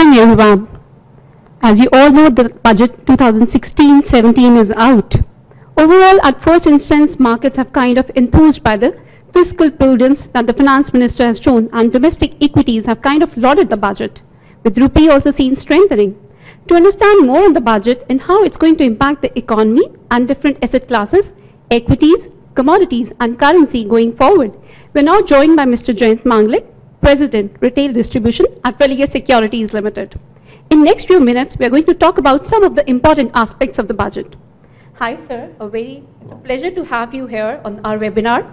evening, everyone. As you all know, the budget 2016-17 is out. Overall, at first instance, markets have kind of enthused by the fiscal prudence that the finance minister has shown, and domestic equities have kind of lauded the budget, with rupee also seen strengthening. To understand more on the budget and how it's going to impact the economy and different asset classes, equities, commodities and currency going forward, we're now joined by Mr. Jayant Manglik, President, Retail Distribution at Relia Securities Limited. In next few minutes, we are going to talk about some of the important aspects of the budget. Hi, sir. It's a pleasure to have you here on our webinar.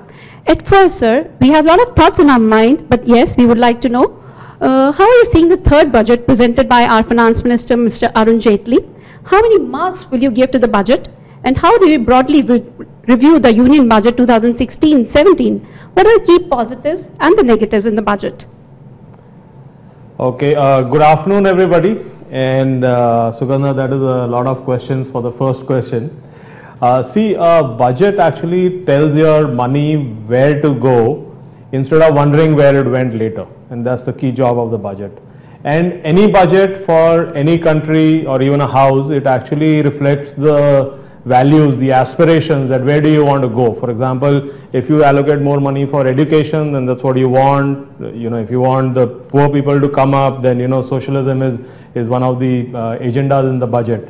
At first, sir, we have a lot of thoughts in our mind, but yes, we would like to know how are you seeing the third budget presented by our Finance Minister, Mr. Arun Jaitley? How many marks will you give to the budget? And how do you broadly review the Union Budget 2016-17? What are the key positives and the negatives in the budget? Okay, good afternoon everybody, and Sugandha, that is a lot of questions for the first question. See, budget actually tells your money where to go instead of wondering where it went later, and that's the key job of the budget. And any budget for any country or even a house, it actually reflects the values, the aspirations, that where do you want to go. For example, if you allocate more money for education, then that's what you want. You know, if you want the poor people to come up, then you know socialism is one of the agendas in the budget.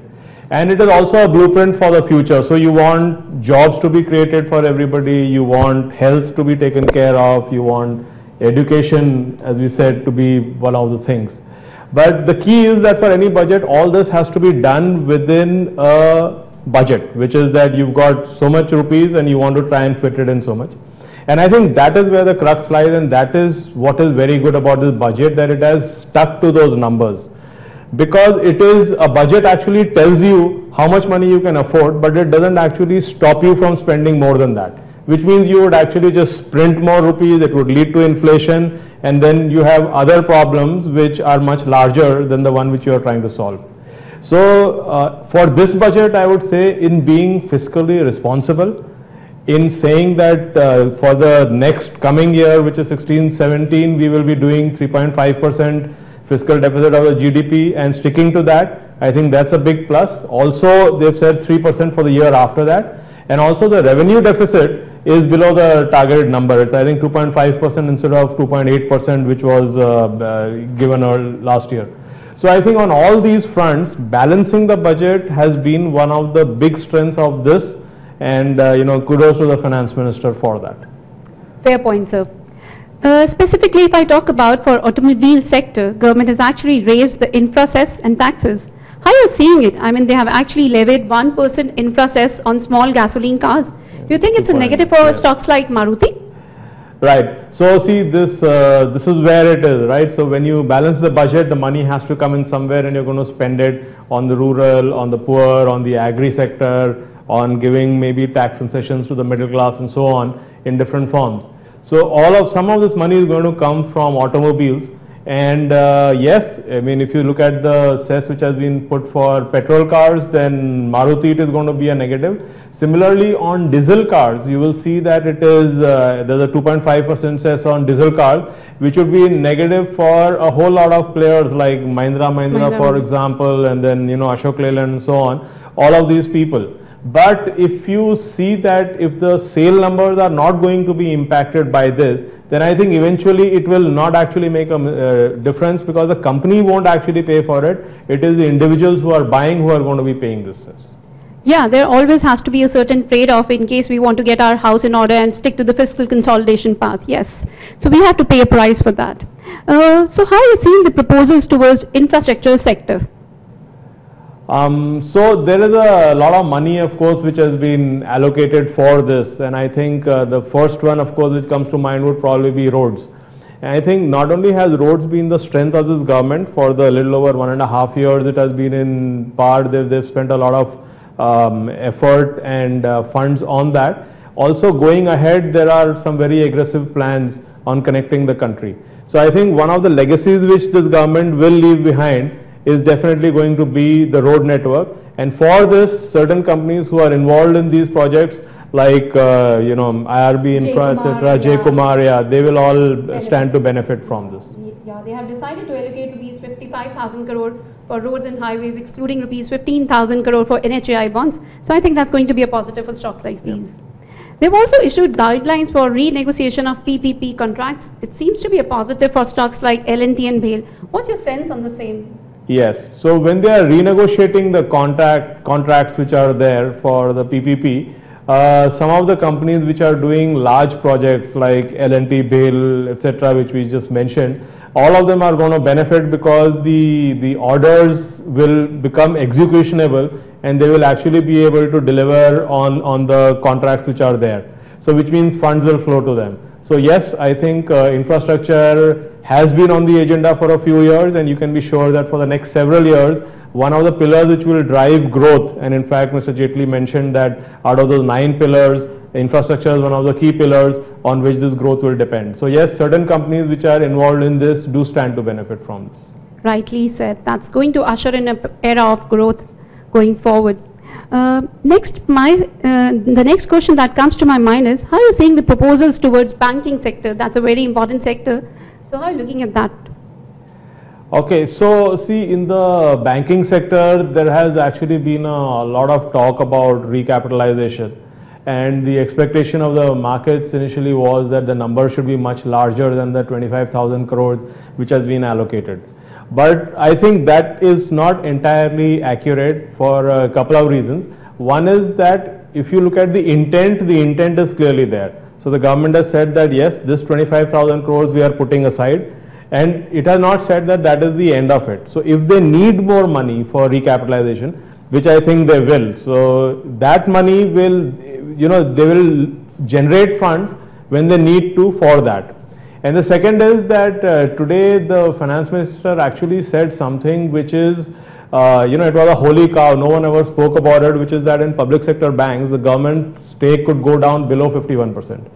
And it is also a blueprint for the future. So you want jobs to be created for everybody, you want health to be taken care of, you want education, as we said, to be one of the things. But the key is that for any budget, all this has to be done within a budget, which is that you've got so much rupees and you want to try and fit it in so much. And I think that is where the crux lies, and that is what is very good about this budget, that it has stuck to those numbers. Because it is a budget actually tells you how much money you can afford, but it doesn't actually stop you from spending more than that, which means you would actually just print more rupees, it would lead to inflation, and then you have other problems which are much larger than the one which you are trying to solve. So for this budget, I would say, in being fiscally responsible, in saying that for the next coming year, which is 16-17, we will be doing 3.5% fiscal deficit of the GDP and sticking to that, I think that's a big plus. Also, they've said 3% for the year after that, and also the revenue deficit is below the targeted number. It's I think 2.5% instead of 2.8%, which was given last year. So I think on all these fronts, balancing the budget has been one of the big strengths of this, and you know, kudos to the finance minister for that. Fair point, sir. Specifically, if I talk about for automobile sector, government has actually raised the infra cess and taxes. How are you seeing it? I mean, they have actually levied 1% infra cess on small gasoline cars. Do you think it's a negative for stocks like Maruti? Right. So see, this is where it is, right? So when you balance the budget, the money has to come in somewhere, and you're going to spend it on the rural, on the poor, on the agri sector, on giving maybe tax concessions to the middle class and so on in different forms. So some of this money is going to come from automobiles, and yes, I mean, if you look at the cess which has been put for petrol cars, then Maruti, it is going to be a negative. Similarly, on diesel cars, you will see that it is there's a 2.5% cess on diesel cars, which would be negative for a whole lot of players like Mahindra, for example, and then you know Ashok Leyland and so on. All of these people. But if you see that if the sale numbers are not going to be impacted by this, then I think eventually it will not actually make a difference, because the company won't actually pay for it. It is the individuals who are buying who are going to be paying this cess. Yeah, there always has to be a certain trade-off in case we want to get our house in order and stick to the fiscal consolidation path, yes. So we have to pay a price for that. So how are you seeing the proposals towards infrastructure sector? So there is a lot of money, of course, which has been allocated for this, and I think the first one, of course, which comes to mind would probably be roads. And I think not only has roads been the strength of this government for the little over 1.5 years it has been in power, they've spent a lot of effort and funds on that. Also going ahead, there are some very aggressive plans on connecting the country. So I think one of the legacies which this government will leave behind is definitely going to be the road network, and for this, certain companies who are involved in these projects like IRB Infra, etc., J. Kumar, yeah, they will all stand to benefit from this. Yeah, they have decided to allocate rupees 55,000 crore for roads and highways, excluding rupees 15,000 crore for NHAI bonds. So I think that's going to be a positive for stocks like these. They've also issued guidelines for renegotiation of PPP contracts. It seems to be a positive for stocks like L&T and BHEL. What's your sense on the same? Yes. So when they are renegotiating the contracts which are there for the PPP, some of the companies which are doing large projects like L&T, BHEL, etc., which we just mentioned, all of them are going to benefit because the orders will become executionable and they will actually be able to deliver on the contracts which are there. So which means funds will flow to them. So yes, I think infrastructure has been on the agenda for a few years, and you can be sure that for the next several years, one of the pillars which will drive growth, and in fact Mr. Jaitley mentioned that out of those 9 pillars, infrastructure is one of the key pillars on which this growth will depend. So yes, certain companies which are involved in this do stand to benefit from this. Rightly said. That's going to usher in an era of growth going forward. The next question that comes to my mind is, how are you seeing the proposals towards banking sector? That's a very important sector. So how are you looking at that? Okay, so see, in the banking sector, there has actually been a lot of talk about recapitalization. And the expectation of the markets initially was that the number should be much larger than the 25,000 crores which has been allocated. But I think that is not entirely accurate for a couple of reasons. One is that if you look at the intent is clearly there. So the government has said that yes, this 25,000 crores we are putting aside, and it has not said that that is the end of it. So if they need more money for recapitalization, which I think they will, so that money will, they will generate funds when they need to for that. And the second is that today the finance minister actually said something which is, it was a holy cow, no one ever spoke about it, which is that in public sector banks, the government stake could go down below 51%.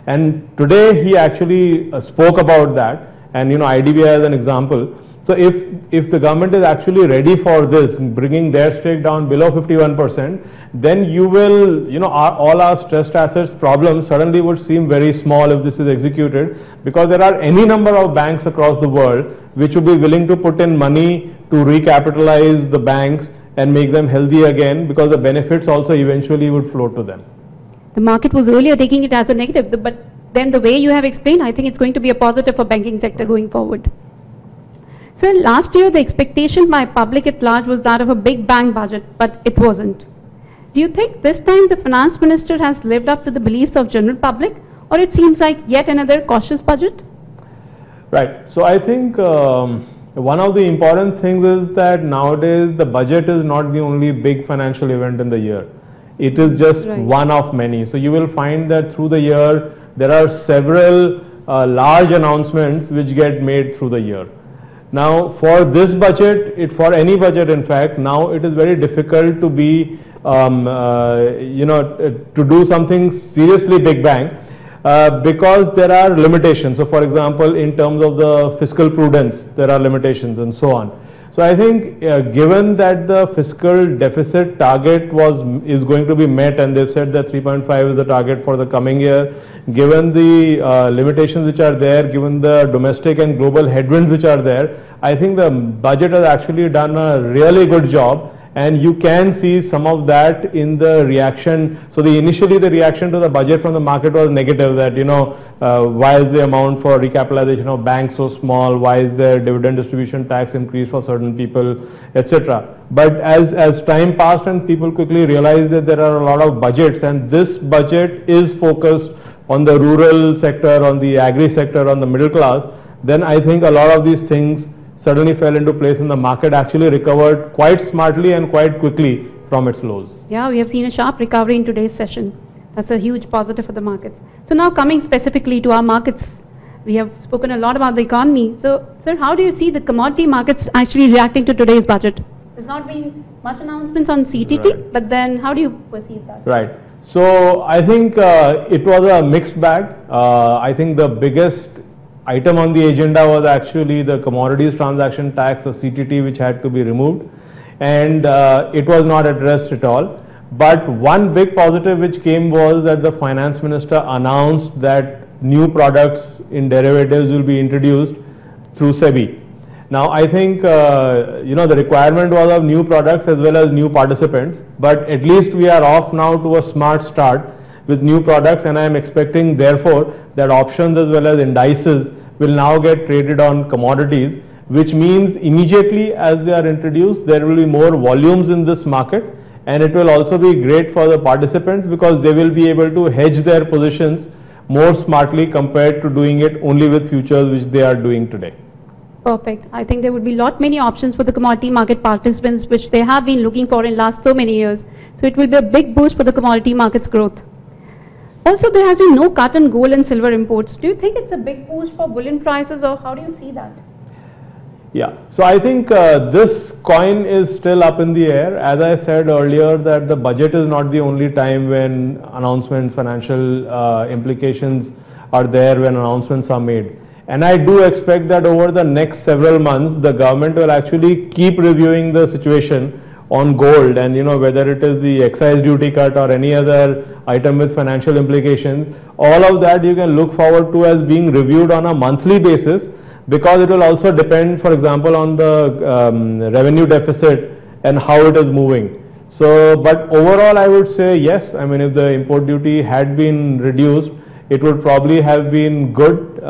And today he actually spoke about that, and IDBI as an example. So if the government is actually ready for this, bringing their stake down below 51%, then you will, all our stressed assets problems suddenly would seem very small if this is executed, because there are any number of banks across the world which would be willing to put in money to recapitalize the banks and make them healthy again, because the benefits also eventually would flow to them. The market was earlier taking it as a negative, but then the way you have explained, I think it's going to be a positive for banking sector going forward. So last year the expectation by public at large was that of a big bang budget, but it wasn't. Do you think this time the finance minister has lived up to the beliefs of general public, or it seems like yet another cautious budget? Right. So I think one of the important things is that nowadays the budget is not the only big financial event in the year. It is just one of many. So you will find that through the year there are several large announcements which get made through the year. Now for this budget, for any budget in fact, now it is very difficult to be, to do something seriously big bang because there are limitations. So for example, in terms of the fiscal prudence, there are limitations and so on. So I think given that the fiscal deficit target is going to be met, and they've said that 3.5 is the target for the coming year, given the limitations which are there, given the domestic and global headwinds which are there, I think the budget has actually done a really good job, and you can see some of that in the reaction. So initially the reaction to the budget from the market was negative, that why is the amount for recapitalization of banks so small, why is the dividend distribution tax increased for certain people, etc. But as time passed and people quickly realized that there are a lot of budgets, and this budget is focused on the rural sector, on the agri sector, on the middle class, then I think a lot of these things suddenly fell into place, and the market actually recovered quite smartly and quite quickly from its lows. Yeah, we have seen a sharp recovery in today's session. That's a huge positive for the markets. So now coming specifically to our markets, we have spoken a lot about the economy. So sir, how do you see the commodity markets actually reacting to today's budget? There's not been much announcements on CTT, but then how do you perceive that? Right. So I think it was a mixed bag. I think the biggest item on the agenda was actually the commodities transaction tax, or CTT, which had to be removed, and it was not addressed at all. But one big positive which came was that the finance minister announced that new products in derivatives will be introduced through SEBI. Now, I think, the requirement was of new products as well as new participants, but at least we are off now to a smart start with new products, and I am expecting, therefore, that options as well as indices will now get traded on commodities, which means immediately as they are introduced, there will be more volumes in this market, and it will also be great for the participants because they will be able to hedge their positions more smartly compared to doing it only with futures, which they are doing today. Perfect. I think there would be many options for the commodity market participants, which they have been looking for in last so many years. So it will be a big boost for the commodity markets growth. Also, there has been no cut in gold and silver imports. Do you think it's a big boost for bullion prices, or how do you see that? Yeah, so I think this coin is still up in the air. As I said earlier, that the budget is not the only time when announcements, financial implications are there, when announcements are made. And I do expect that over the next several months, the government will actually keep reviewing the situation on gold, and whether it is the excise duty cut or any other item with financial implications, all of that you can look forward to as being reviewed on a monthly basis, because it will also depend, for example, on the revenue deficit and how it is moving. So, but overall I would say yes, I mean, if the import duty had been reduced, it would probably have been good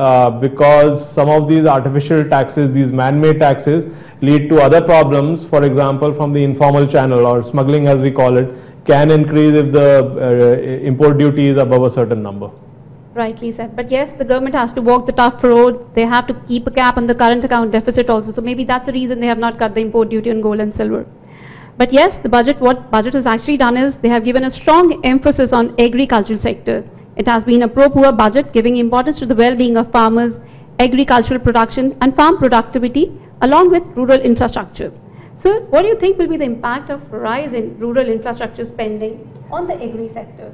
because some of these artificial taxes, these man-made taxes, lead to other problems. For example, from the informal channel, or smuggling as we call it, can increase if the import duty is above a certain number. Rightly said. But yes, the government has to walk the tough road. They have to keep a cap on the current account deficit also. So maybe that's the reason they have not cut the import duty on gold and silver. But yes, the budget, what budget has actually done is they have given a strong emphasis on agricultural sector. It has been a pro-poor budget, giving importance to the well-being of farmers, agricultural production and farm productivity, along with rural infrastructure. So what do you think will be the impact of rise in rural infrastructure spending on the agri sector?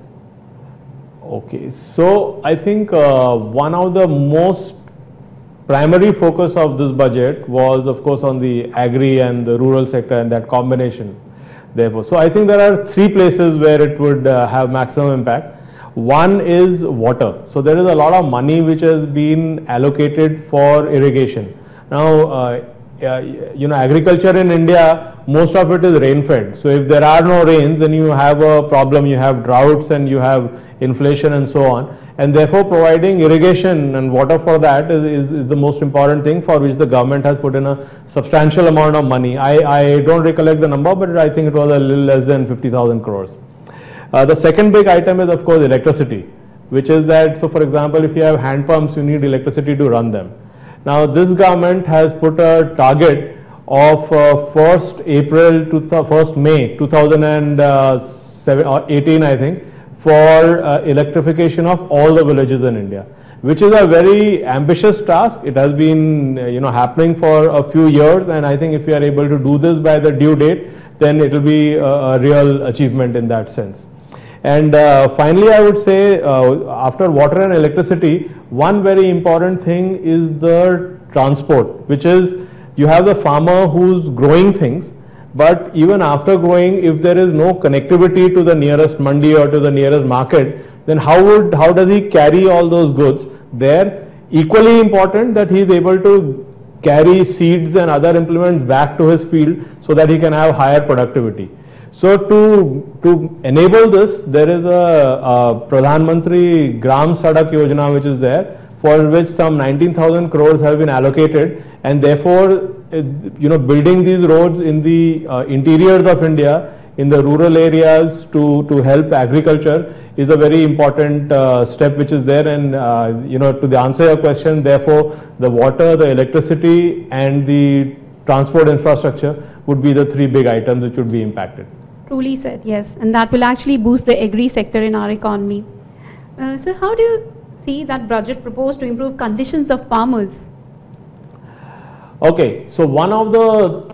Okay, so I think one of the most primary focus of this budget was, of course, on the agri and the rural sector and that combination. Therefore, so I think there are three places where it would have maximum impact. One is water. So there is a lot of money which has been allocated for irrigation. Now, agriculture in India, most of it is rain-fed. So if there are no rains, then you have a problem. You have droughts and you have inflation and so on. And therefore, providing irrigation and water for that is the most important thing, for which the government has put in a substantial amount of money. I don't recollect the number, but I think it was a little less than 50,000 crores. The second big item is, of course, electricity, which is that, so for example, if you have hand pumps, you need electricity to run them. Now, this government has put a target of 1st April to 1st May 2018, I think, for electrification of all the villages in India, which is a very ambitious task. It has been happening for a few years, and I think if you are able to do this by the due date, then it will be a real achievement in that sense. And finally, I would say after water and electricity, one very important thing is the transport, which is you have the farmer who's growing things, but even after growing, if there is no connectivity to the nearest mandi or to the nearest market, then how does he carry all those goods there? Equally important that he is able to carry seeds and other implements back to his field so that he can have higher productivity. So to enable this, there is a Pradhan Mantri Gram Sadak Yojana which is there, for which some 19,000 crores have been allocated, and therefore building these roads in the interiors of India, in the rural areas to help agriculture is a very important step which is there. And to answer your question, therefore the water, the electricity and the transport infrastructure would be the three big items which would be impacted. Truly said, yes, and that will actually boost the agri sector in our economy. So how do you see that budget proposed to improve conditions of farmers? Okay, so one of the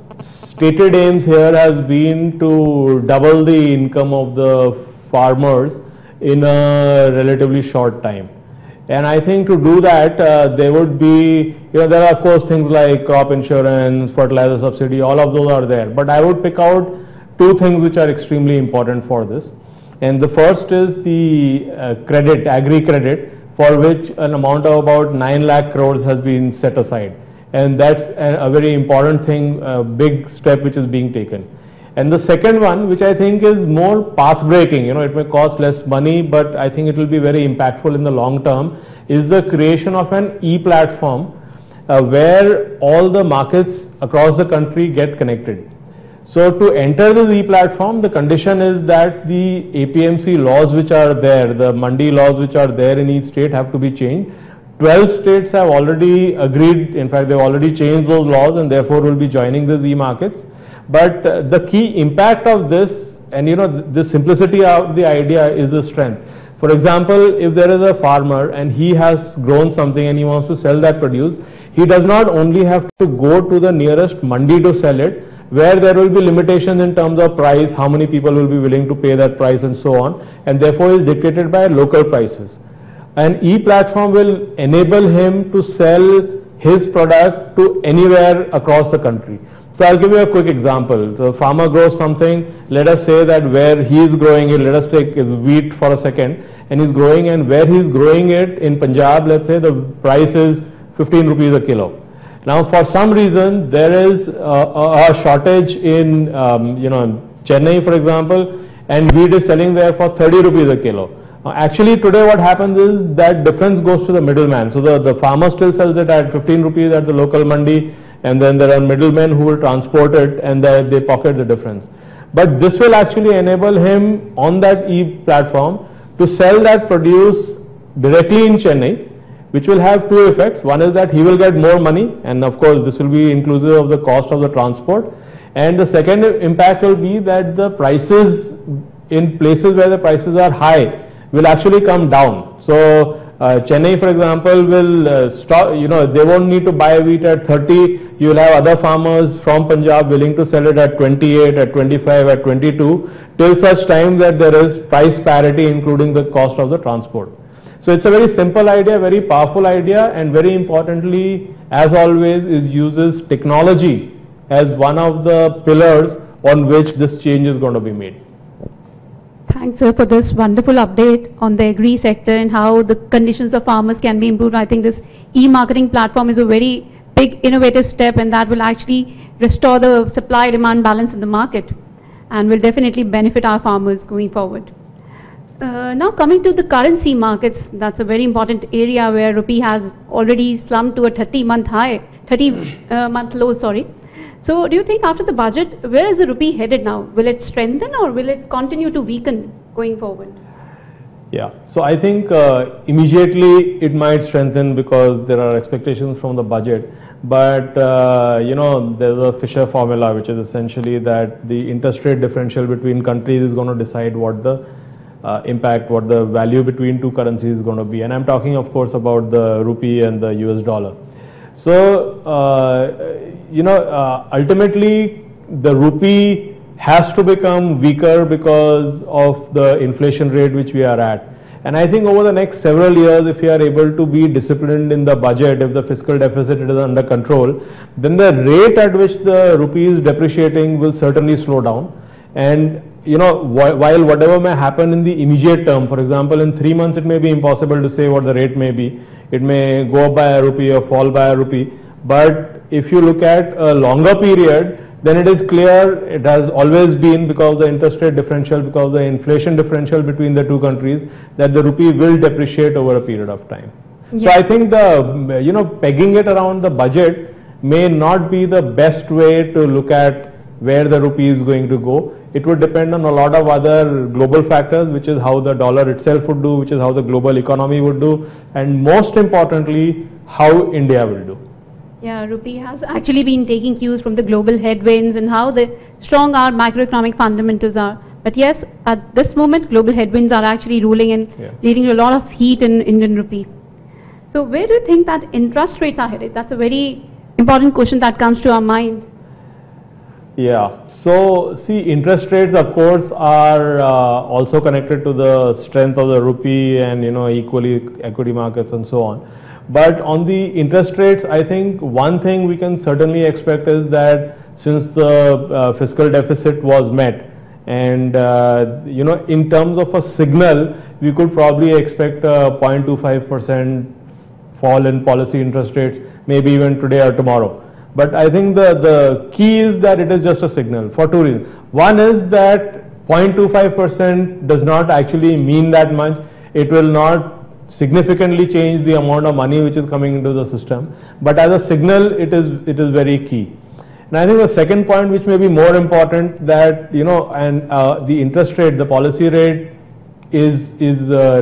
stated aims here has been to double the income of the farmers in a relatively short time. And I think to do that, there would be, there are of course things like crop insurance, fertilizer subsidy, all of those are there. But I would pick out two things which are extremely important for this. And the first is the credit, agri credit, for which an amount of about 9 lakh crores has been set aside. and that's a very important thing, a big step which is being taken. And the second one, which I think is more path-breaking, it may cost less money, but I think it will be very impactful in the long term, is the creation of an e-platform where all the markets across the country get connected. So to enter this e-platform, the condition is that the APMC laws which are there, the Mandi laws which are there in each state have to be changed. 12 states have already agreed, in fact they've already changed those laws and therefore will be joining these e-markets. But the key impact of this, and the simplicity of the idea is the strength. For example, if there is a farmer and he has grown something and he wants to sell that produce, he does not only have to go to the nearest mandi to sell it, where there will be limitations in terms of price, how many people will be willing to pay that price and so on, and therefore is dictated by local prices. An e-platform will enable him to sell his product to anywhere across the country. So I'll give you a quick example. So farmer grows something, let us say that where he is growing it, let us take his wheat for a second, and he's growing, and where he's growing it in Punjab, let's say the price is 15 rupees a kilo. Now for some reason there is a shortage in Chennai for example, and wheat is selling there for 30 rupees a kilo. Actually today what happens is that difference goes to the middleman. So the farmer still sells it at 15 rupees at the local mandi, and then there are middlemen who will transport it and they pocket the difference. But this will actually enable him on that e-platform to sell that produce directly in Chennai, which will have two effects. One is that he will get more money, and of course this will be inclusive of the cost of the transport. And the second impact will be that the prices in places where the prices are high will actually come down. So Chennai for example will stop, they won't need to buy wheat at 30. You will have other farmers from Punjab willing to sell it at 28, at 25, at 22, till such time that there is price parity including the cost of the transport. So it's a very simple idea, very powerful idea, and very importantly, as always, uses technology as one of the pillars on which this change is going to be made. Thanks, sir, for this wonderful update on the agri sector and how the conditions of farmers can be improved. I think this e-marketing platform is a very big innovative step, and that will actually restore the supply-demand balance in the market and will definitely benefit our farmers going forward. Now coming to the currency markets, that's a very important area where rupee has already slumped to a 30-month low, sorry. So do you think after the budget, where is the rupee headed now? Will it strengthen or will it continue to weaken going forward? Yeah, so I think immediately it might strengthen because there are expectations from the budget. But there's a Fisher formula, which is essentially that the interest rate differential between countries is going to decide what the impact, what the value between two currencies is going to be. And I'm talking of course about the rupee and the US dollar. So ultimately the rupee has to become weaker because of the inflation rate which we are at. And I think over the next several years, if we are able to be disciplined in the budget, if the fiscal deficit is under control, then the rate at which the rupee is depreciating will certainly slow down. And while whatever may happen in the immediate term, for example, in 3 months it may be impossible to say what the rate may be. It may go up by a rupee or fall by a rupee. But if you look at a longer period, then it is clear it has always been, because the interest rate differential, because the inflation differential between the two countries, that the rupee will depreciate over a period of time. Yeah. So I think the pegging it around the budget may not be the best way to look at where the rupee is going to go. It would depend on a lot of other global factors, which is how the dollar itself would do, which is how the global economy would do, and most importantly, how India will do. Yeah, rupee has actually been taking cues from the global headwinds and how strong our macroeconomic fundamentals are. But yes, at this moment, global headwinds are actually ruling and leading to a lot of heat in Indian rupee. So where do you think that interest rates are headed? That's a very important question that comes to our mind. Yeah, so see, interest rates of course are also connected to the strength of the rupee and equally equity markets and so on. But on the interest rates, I think one thing we can certainly expect is that since the fiscal deficit was met, and in terms of a signal, we could probably expect a 0.25% fall in policy interest rates maybe even today or tomorrow. But I think the key is that it is just a signal for two reasons. One is that 0.25% does not actually mean that much. It will not significantly change the amount of money which is coming into the system. But as a signal, it is very key. And I think the second point, which may be more important, that the interest rate, the policy rate, is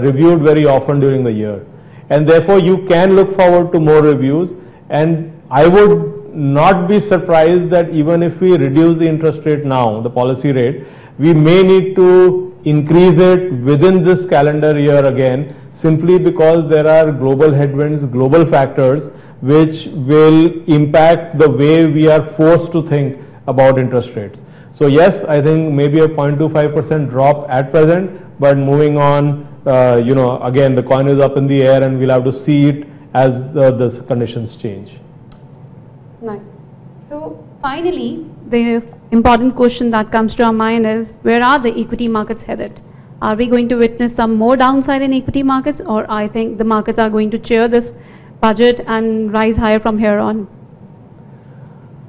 reviewed very often during the year, and therefore you can look forward to more reviews. And I would not be surprised that even if we reduce the interest rate now, the policy rate, we may need to increase it within this calendar year again, simply because there are global headwinds, global factors which will impact the way we are forced to think about interest rates. So yes, I think maybe a 0.25% drop at present, but moving on, again, the coin is up in the air and we'll have to see it as the conditions change. Nice. So finally, the important question that comes to our mind is, where are the equity markets headed? Are we going to witness some more downside in equity markets, or I think the markets are going to cheer this budget and rise higher from here on?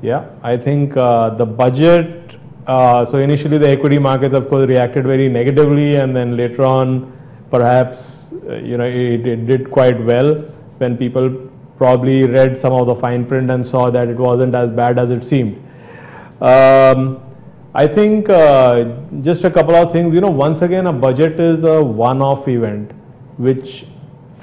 Yeah, I think the budget, so initially the equity markets of course reacted very negatively, and then later on perhaps it did quite well when people probably read some of the fine print and saw that it wasn't as bad as it seemed. I think just a couple of things, once again a budget is a one-off event which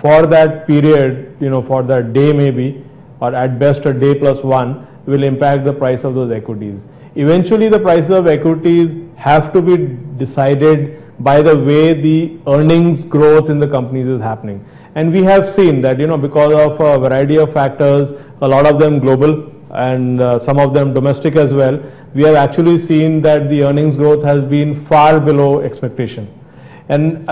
for that period, for that day maybe, or at best a day plus one, will impact the price of those equities. Eventually the prices of equities have to be decided by the way the earnings growth in the companies is happening. And we have seen that, because of a variety of factors, a lot of them global and some of them domestic as well, we have actually seen that the earnings growth has been far below expectation. And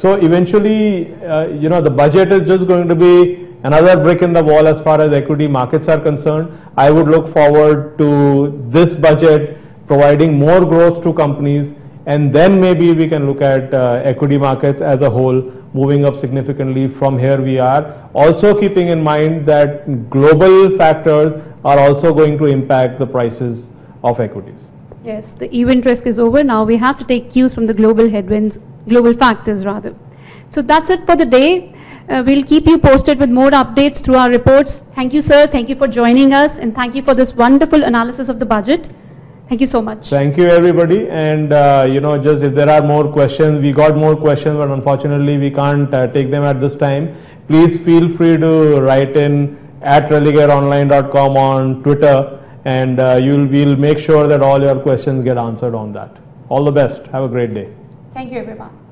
so eventually, the budget is just going to be another brick in the wall as far as equity markets are concerned. I would look forward to this budget providing more growth to companies, and then maybe we can look at equity markets as a whole moving up significantly from here we are. Also keeping in mind that global factors are also going to impact the prices of equities. Yes, the event risk is over. Now we have to take cues from the global headwinds, global factors rather. So that's it for the day. We'll keep you posted with more updates through our reports. Thank you, sir. Thank you for joining us, and thank you for this wonderful analysis of the budget. Thank you so much. Thank you, everybody. And just if there are more questions, we got more questions, but unfortunately we can't take them at this time. Please feel free to write in at relegareonline.com on Twitter, and we'll make sure that all your questions get answered on that. All the best. Have a great day. Thank you, everyone.